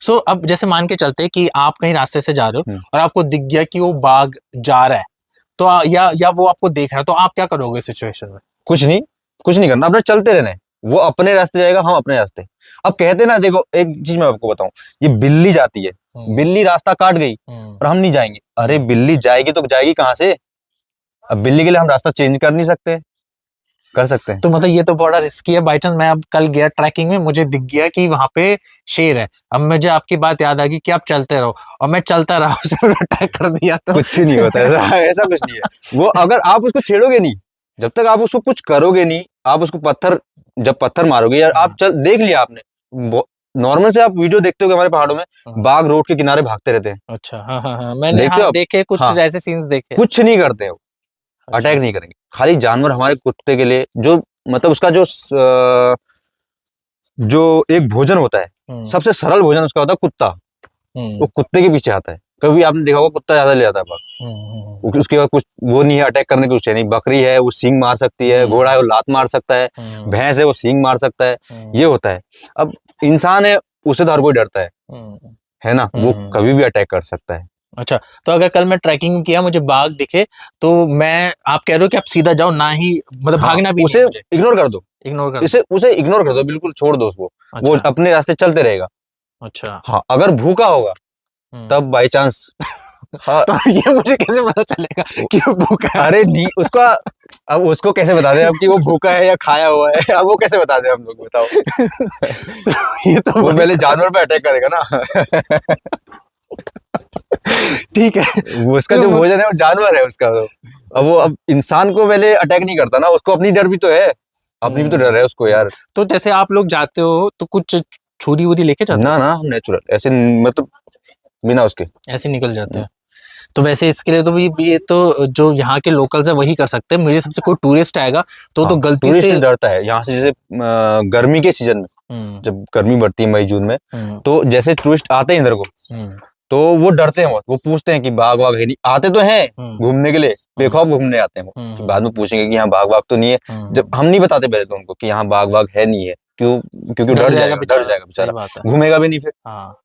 सो अब जैसे मान के चलते कि आप कहीं रास्ते से जा रहे हो हम्म। और आपको दिख गया कि वो बाघ जा रहा है, तो या वो आपको देख रहा है, तो आप क्या करोगे सिचुएशन में? कुछ नहीं करना, अपना चलते रहना है। वो अपने रास्ते जाएगा, हम अपने रास्ते। अब कहते ना, देखो एक चीज मैं आपको बताऊं, ये बिल्ली जाती है, बिल्ली रास्ता काट गई और हम नहीं जाएंगे। अरे बिल्ली जाएगी तो जाएगी कहाँ से? अब बिल्ली के लिए हम रास्ता चेंज कर नहीं सकते, कर सकते हैं। तो मतलब ये तो बड़ा रिस्की है। बाई चांस मैं अब कल गया ट्रैकिंग में, मुझे दिख गया कि वहां पे शेर है, अब मुझे आपकी बात याद आ गई कि आप चलते रहो, और मैं चलता रहा, उसे अटैक कर दिया तो कुछ नहीं होता ऐसा कुछ नहीं है। वो अगर आप उसको छेड़ोगे नहीं, जब तक आप उसको कुछ करोगे नहीं, आप उसको जब पत्थर मारोगे, यार आप देख लिया आपने, नॉर्मल से आप वीडियो देखते हो हमारे पहाड़ों में बाघ रोड के किनारे भागते रहते हैं। अच्छा, हाँ, मैंने देखते हो आप? देखे कुछ हाँ, ऐसे सीन्स देखे। कुछ नहीं करते हो, अटैक नहीं करेंगे। खाली जानवर हमारे कुत्ते के लिए जो, मतलब उसका जो एक भोजन होता है, सबसे सरल भोजन उसका होता है कुत्ता। वो कुत्ते के पीछे आता है। कभी आपने देखा होगा कुत्ता ज्यादा ले जाता है बाघ, उसके बाद कुछ वो नहीं है, अटैक करने की कुछ है नहीं। बकरी है वो सींग मार सकती है, घोड़ा है वो लात मार सकता है, भैंस है वो सींग मार सकता है, ये होता है। अब इंसान है, उसे तो हर कोई डरता है ना, वो कभी भी अटैक कर सकता है। अच्छा, तो अगर कल मैं ट्रैकिंग किया, मुझे बाघ दिखे, तो आप कह रहे हो कि आप सीधा जाओ, ना ही मतलब भागना भी उसे नहीं, इग्नोर कर दो, उसे इग्नोर कर दो, बिल्कुल छोड़ दो उसको। वो अपने रास्ते चलते रहेगा। अच्छा, हाँ, अगर भूखा होगा तब बाई चांस तो ये मुझे कैसे पता चलेगा कि वो भूखा है? अरे नहीं, अब उसको कैसे बता दें अब कि वो भूखा है या खाया हुआ है? अब वो कैसे बता दें हम लोग, बताओ। तो ये तो वो पहले जानवर पे अटैक करेगा ना। ठीक है, वो उसका जो भोजन है वो जानवर है उसका तो। अब वो अब इंसान को पहले अटैक नहीं करता ना, उसको अपनी डर भी तो है, अपनी भी तो डर है उसको यार। तो जैसे आप लोग जाते हो तो कुछ छुरी वुरी लेके जाते हो? ना, नेचुरल ऐसे, मतलब बिना उसके ऐसे निकल जाते हैं। तो वैसे इसके लिए तो ये तो जो यहाँ के लोकल्स है वही कर सकते हैं। मुझे सबसे कोई टूरिस्ट आएगा तो गलती से डरता है यहाँ से। जैसे गर्मी के सीजन में, जब गर्मी बढ़ती है मई जून में, तो जैसे टूरिस्ट आते हैं इधर को, तो वो डरते हैं, वो पूछते हैं कि बाघ वाघ है नहीं। आते तो हैं घूमने के लिए, बेखौफ घूमने आते हैं वो। तो बाद में पूछेंगे कि यहाँ बाघ वाघ तो नहीं है। जब हम नहीं बताते पहले तो उनको कि यहाँ बाघ वाघ है नहीं है, क्योंकि डर जाएगा बेचारा, घूमेगा भी नहीं फिर।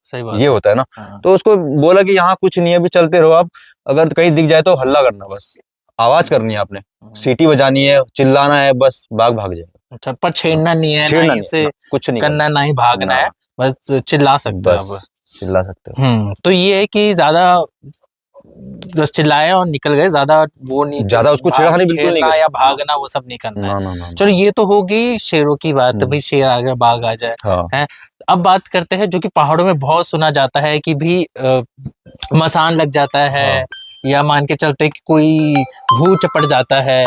सही बात, ये होता है ना। तो उसको बोला कि यहाँ कुछ नहीं है, अभी चलते रहो आप, अगर कहीं दिख जाए तो हल्ला करना, बस आवाज करनी है आपने, सीटी बजानी है, चिल्लाना है, बस बाघ भाग जाएगा। अच्छा, पर छेड़ना नहीं है, ना ही उसे कुछ नहीं करना, ना ही भागना है, बस चिल्ला सकते हो आप। चिल्ला सकते हो। तो ये है कि ज्यादा बस चिल्लाए और निकल गए, ज्यादा वो नहीं, ज्यादा उसको छेड़खानी बिल्कुल नहीं करना या भागना वो सब नहीं करना है। ना। चलो, ये तो होगी शेरों की बात, भाई शेर आ गया, बाघ आ जाए। है, अब बात करते हैं जो कि पहाड़ों में बहुत सुना जाता है कि भी मसान लग जाता है, या मान के चलते कि कोई भूत चपट जाता है।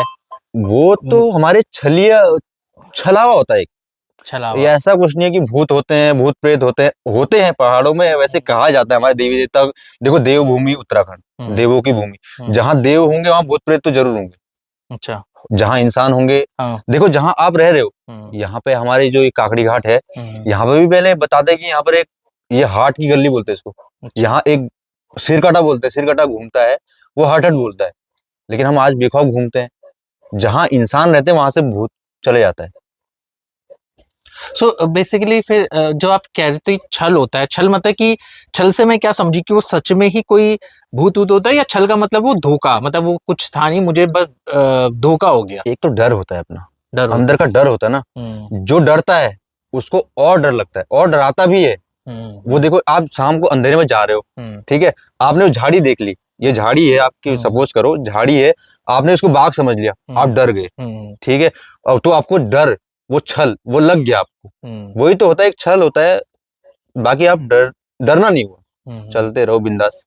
वो तो हमारे छलावा होता है, ये ऐसा कुछ नहीं है कि भूत होते हैं, भूत प्रेत होते हैं पहाड़ों में। वैसे कहा जाता है, हमारे देवी देवता, देखो देवभूमि उत्तराखंड, देवों की भूमि, जहाँ देव होंगे वहाँ भूत प्रेत तो जरूर होंगे। अच्छा, जहाँ इंसान होंगे, देखो जहाँ आप रह रहे हो, यहाँ पे हमारी जो काकड़ी घाट है, यहाँ पे भी पहले बताते हैं कि यहाँ पर एक, ये हाट की गली बोलते हैं इसको। यहाँ एक सिरकाटा बोलते हैं, सिरकाटा घूमता है, वो हट बोलता है, लेकिन हम आज बेखौफ घूमते हैं। जहाँ इंसान रहते हैं वहां से भूत चले जाता है। सो बेसिकली फिर जो आप कह रहे थे छल होता है, छल मतलब कि छल से मैं क्या समझी कि वो सच में ही कोई भूत वूत होता है, या छल का मतलब वो धोखा, मतलब वो कुछ था नहीं, मुझे बस धोखा हो गया। एक तो डर होता है, अपना अंदर का डर होता है ना, जो डरता है उसको और डर लगता है, और डराता भी है। वो देखो, आप शाम को अंधेरे में जा रहे हो, ठीक है, आपने वो झाड़ी देख ली, ये झाड़ी है आपकी, सपोज करो झाड़ी है, आपने उसको बाघ समझ लिया, आप डर गए, ठीक है, और तो आपको डर, वो छल, वो लग गया आपको। वही तो होता है, एक छल होता है। बाकी आप डरना नहीं हुआ, चलते रहो बिंदास।